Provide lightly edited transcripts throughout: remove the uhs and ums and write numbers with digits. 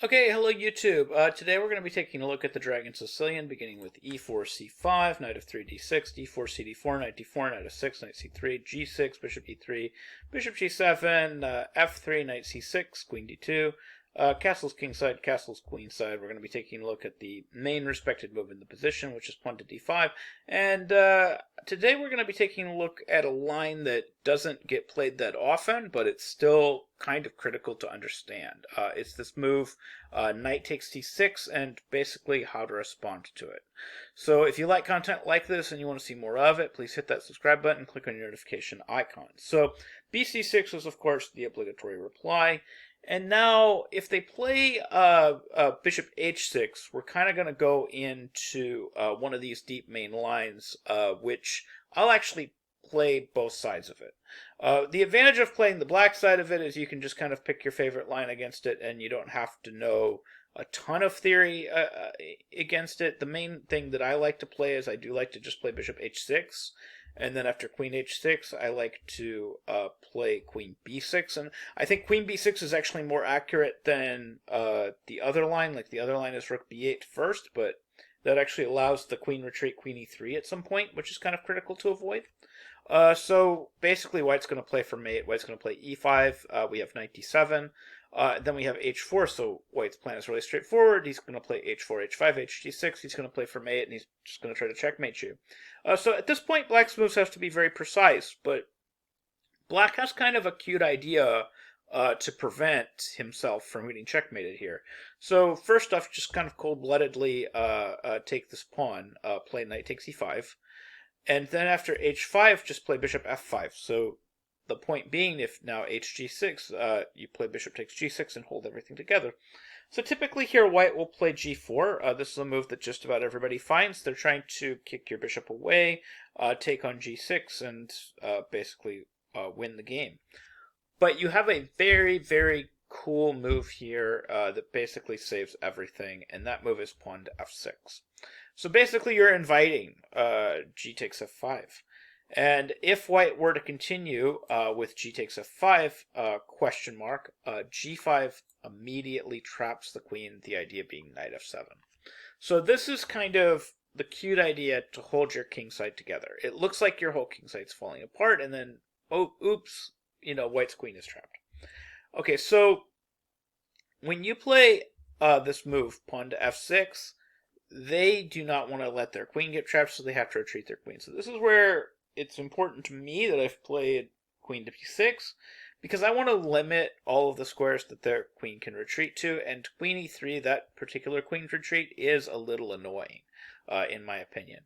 Okay, hello YouTube. Today we're going to be taking a look at the Dragon Sicilian, beginning with e4, c5, knight of 3, d6, d4, cd4, knight d4, knight f6, knight c3, g6, bishop e3, bishop g7, f3, knight c6, queen d2, castles kingside, castles queenside. We're going to be taking a look at the main respected move in the position, which is pawn to d5. And today we're going to be taking a look at a line that doesn't get played that often, but it's still kind of critical to understand. It's this move, knight takes d6, and basically how to respond to it. So if you like content like this and you want to see more of it, please hit that subscribe button and click on your notification icon. So bc6 is, of course, the obligatory reply. And now, if they play bishop h6, we're kind of going to go into one of these deep main lines, which I'll actually play both sides of it. The advantage of playing the black side of it is you can just kind of pick your favorite line against it, and you don't have to know a ton of theory against it. The main thing that I like to play is I do like to just play bishop h6. And then after queen h6, I like to play queen b6. And I think queen b6 is actually more accurate than the other line. Like the other line is rook b8 first, but that actually allows the queen retreat queen e3 at some point, which is kind of critical to avoid. So basically white's going to play for mate. White's going to play e5. We have knight d7. Then we have h4, so white's plan is really straightforward. He's going to play h4, h5, hg6. He's going to play for mate, and he's just going to try to checkmate you. So at this point, black's moves have to be very precise, but black has kind of a cute idea to prevent himself from getting checkmated here. So first off, just kind of cold-bloodedly take this pawn, play knight takes e5, and then after h5, just play bishop f5. So the point being, if now hg6, you play bishop takes g6 and hold everything together. So typically here, white will play g4. This is a move that just about everybody finds. They're trying to kick your bishop away, take on g6, and basically win the game. But you have a very, very cool move here that basically saves everything, and that move is pawn to f6. So basically you're inviting g takes f5. And if white were to continue with g takes f5, question mark, g5 immediately traps the queen, the idea being knight f7. So this is kind of the cute idea to hold your kingside together. It looks like your whole kingside's falling apart, and then, oh, oops, white's queen is trapped. Okay, so when you play this move, pawn to f6, they do not want to let their queen get trapped, so they have to retreat their queen. So this is where it's important to me that I've played queen to b6, because I want to limit all of the squares that their queen can retreat to, and queen e3, that particular queen's retreat, is a little annoying, in my opinion.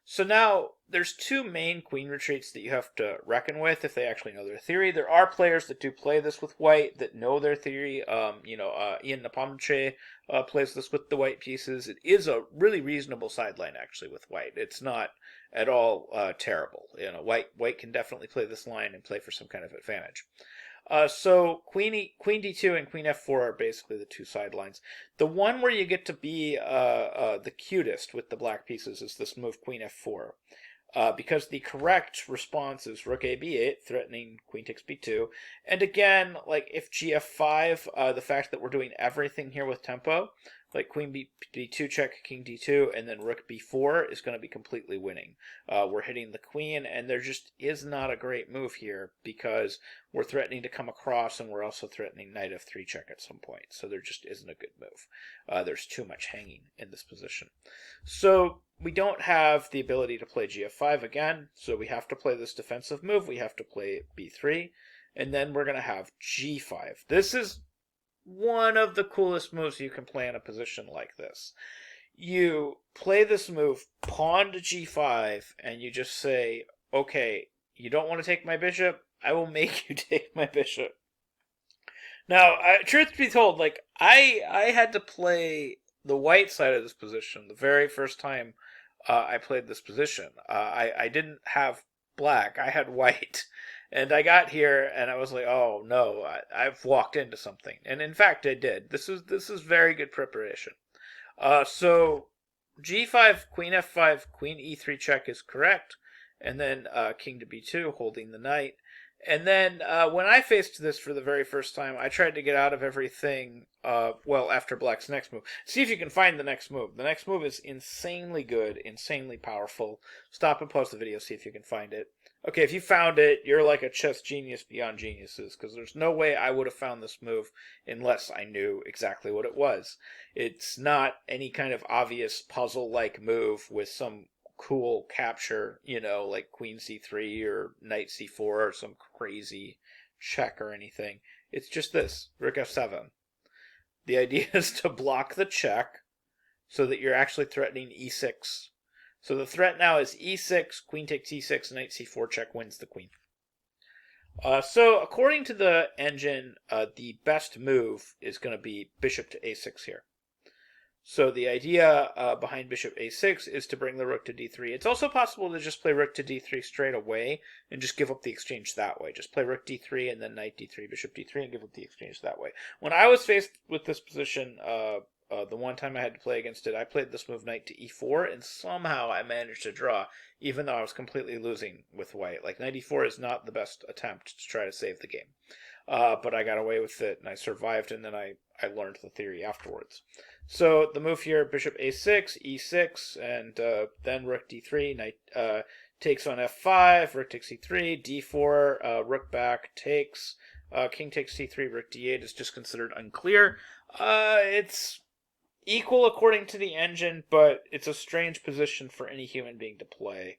So now, there's two main queen retreats that you have to reckon with if they actually know their theory. There are players that do play this with white that know their theory. Ian Nepomniachtchi plays this with the white pieces. It is a really reasonable sideline, actually, with white. It's not at all terrible. White can definitely play this line and play for some kind of advantage. So queen d2 and queen f4 are basically the two sidelines. The one where you get to be the cutest with the black pieces is this move queen f4. Because the correct response is rook a b8, threatening queen takes b2. And again, like if gf5, the fact that we're doing everything here with tempo, like queen b2 check, king d2, and then rook b4 is going to be completely winning. We're hitting the queen, and there just is not a great move here because we're threatening to come across, and we're also threatening knight f3 check at some point. So there just isn't a good move. There's too much hanging in this position. So we don't have the ability to play gf5 again, so we have to play this defensive move. We have to play b3, and then we're going to have g5. This is one of the coolest moves you can play in a position like this. You play this move, pawn to g5, and you just say, okay, you don't want to take my bishop? I will make you take my bishop. Now, truth be told, I had to play the white side of this position the very first time I played this position. I didn't have black, I had white. And I got here and I was like, oh no, I've walked into something. And in fact, I did. This is very good preparation. So g5, queen f5, queen e3 check is correct. And then king to b2, holding the knight. And then when I faced this for the very first time, I tried to get out of everything, after black's next move. See if you can find the next move. The next move is insanely good, insanely powerful. Stop and pause the video, see if you can find it. Okay, if you found it, you're like a chess genius beyond geniuses, because there's no way I would have found this move unless I knew exactly what it was. It's not any kind of obvious puzzle-like move with some cool capture, like queen c3 or knight c4 or some crazy check or anything. It's just this, rook f7. The idea is to block the check so that you're actually threatening e6. So the threat now is e6, queen takes e6, knight c4 check wins the queen. So according to the engine, the best move is going to be bishop to a6 here. So the idea behind bishop a6 is to bring the rook to d3. It's also possible to just play rook to d3 straight away and just give up the exchange that way. Just play rook d3 and then knight d3, bishop d3, and give up the exchange that way. When I was faced with this position, the one time I had to play against it, I played this move knight to e4, and somehow I managed to draw, even though I was completely losing with white. Like, knight e4 is not the best attempt to try to save the game. But I got away with it, and I survived, and then I learned the theory afterwards. So the move here, bishop a6, e6, and then rook d3, knight takes on f5, rook takes e3, d4, rook back takes, king takes c3, rook d8 is just considered unclear. It's equal according to the engine, but it's a strange position for any human being to play.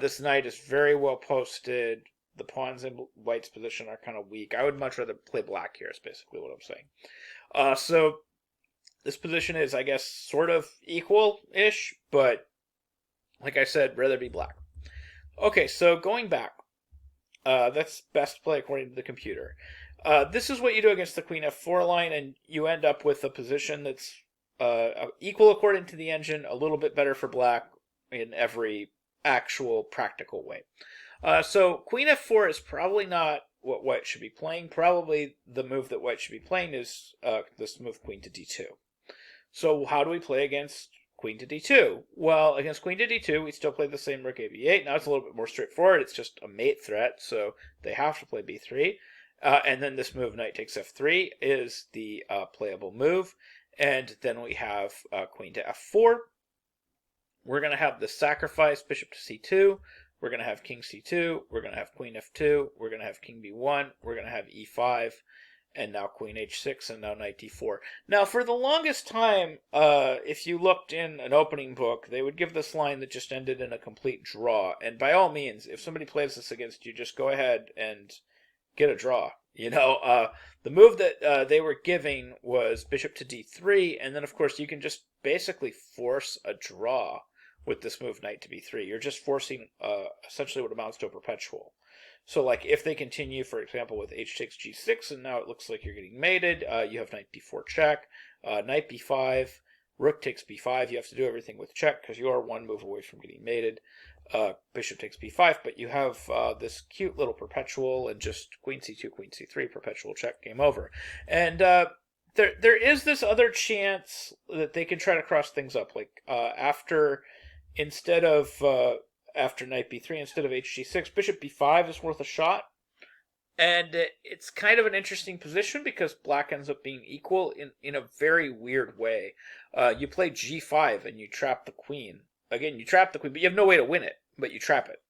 This knight is very well posted. The pawns in white's position are kind of weak. I would much rather play black here, is basically what I'm saying. So this position is, I guess, sort of equal-ish, but like I said, rather be black. Okay, so going back, that's best play according to the computer. This is what you do against the queen f4 line, and you end up with a position that's equal according to the engine, a little bit better for black in every actual practical way. So queen f4 is probably not what white should be playing. Probably the move that white should be playing is this move queen to d2. So how do we play against queen to d2? Well, against queen to d2, we still play the same rook ab8. Now it's a little bit more straightforward. It's just a mate threat, so they have to play b3. And then this move, knight takes f3, is the playable move. And then we have queen to f4. We're going to have the sacrifice, bishop to c2. We're going to have king c2. We're going to have queen f2. We're going to have king b1. We're going to have e5. And now queen h6, and now knight d4. Now, for the longest time, if you looked in an opening book, they would give this line that just ended in a complete draw. And by all means, if somebody plays this against you, just go ahead and get a draw. The move that they were giving was bishop to d3, and then, of course, you can just basically force a draw with this move, knight to b3. You're just forcing essentially what amounts to a perpetual. So, like, if they continue, for example, with h takes g6, and now it looks like you're getting mated, you have knight d4 check, knight b5, rook takes b5. You have to do everything with check because you are one move away from getting mated. Bishop takes b5, but you have this cute little perpetual, and just queen c2, queen c3, perpetual check, game over. And there is this other chance that they can try to cross things up, like after knight b3, instead of hg6, bishop b5 is worth a shot. And it's kind of an interesting position because black ends up being equal in a very weird way. You play g5 and you trap the queen. Again, you trap the queen, but you have no way to win it, but you trap it.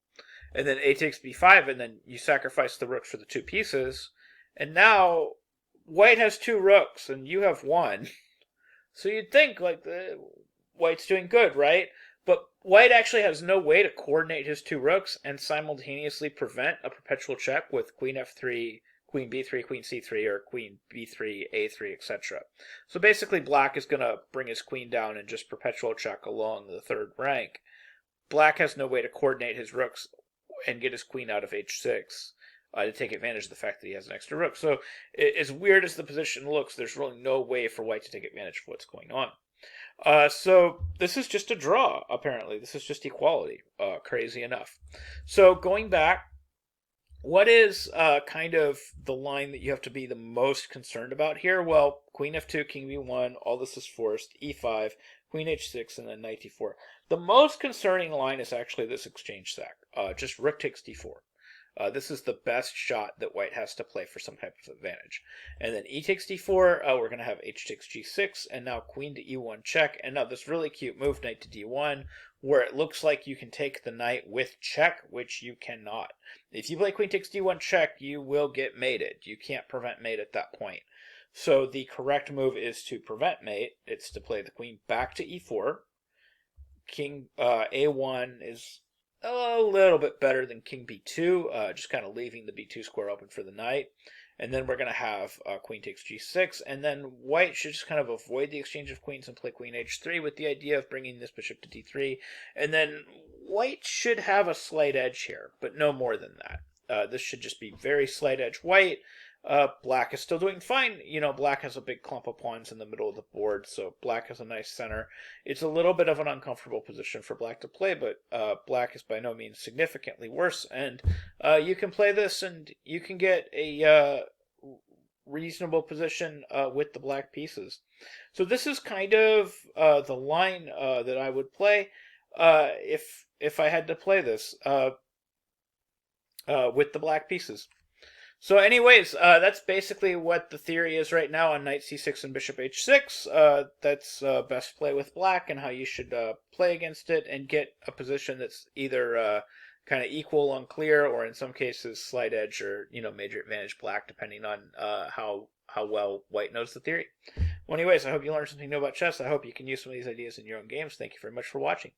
And then a takes b5, and then you sacrifice the rook for the two pieces. And now white has two rooks and you have one. So you'd think like white's doing good, right? But white actually has no way to coordinate his two rooks and simultaneously prevent a perpetual check with queen f3, queen b3, queen c3, or queen b3, a3, etc. So basically black is going to bring his queen down and just perpetual check along the third rank. Black has no way to coordinate his rooks and get his queen out of h6 to take advantage of the fact that he has an extra rook. So as weird as the position looks, there's really no way for white to take advantage of what's going on. So this is just a draw, apparently. This is just equality, crazy enough. So going back, what is kind of the line that you have to be the most concerned about here? Well, queen f2, king b1, all this is forced, e5, queen h6, and then knight d4. The most concerning line is actually this exchange sack, just rook takes d4. This is the best shot that white has to play for some type of advantage. And then e takes d4, we're going to have h takes g6, and now queen to e1 check, and now this really cute move, knight to d1, where it looks like you can take the knight with check, which you cannot. If you play queen takes d1 check, you will get mated. You can't prevent mate at that point. So the correct move is to prevent mate. It's to play the queen back to e4. King a1 is a little bit better than king b2, just kind of leaving the b2 square open for the knight. And then we're going to have queen takes g6, and then white should just kind of avoid the exchange of queens and play queen h3 with the idea of bringing this bishop to d3. And then white should have a slight edge here, but no more than that. This should just be very slight edge white. Black is still doing fine. You know, black has a big clump of pawns in the middle of the board, so black has a nice center. It's a little bit of an uncomfortable position for black to play, but black is by no means significantly worse, and you can play this and you can get a reasonable position with the black pieces. So this is kind of the line that I would play if I had to play this with the black pieces. So anyways, that's basically what the theory is right now on knight c6 and bishop h6. That's best play with black and how you should play against it and get a position that's either kind of equal, unclear, or in some cases slight edge or major advantage black, depending on how well white knows the theory. Well, anyways, I hope you learned something new about chess. I hope you can use some of these ideas in your own games. Thank you very much for watching.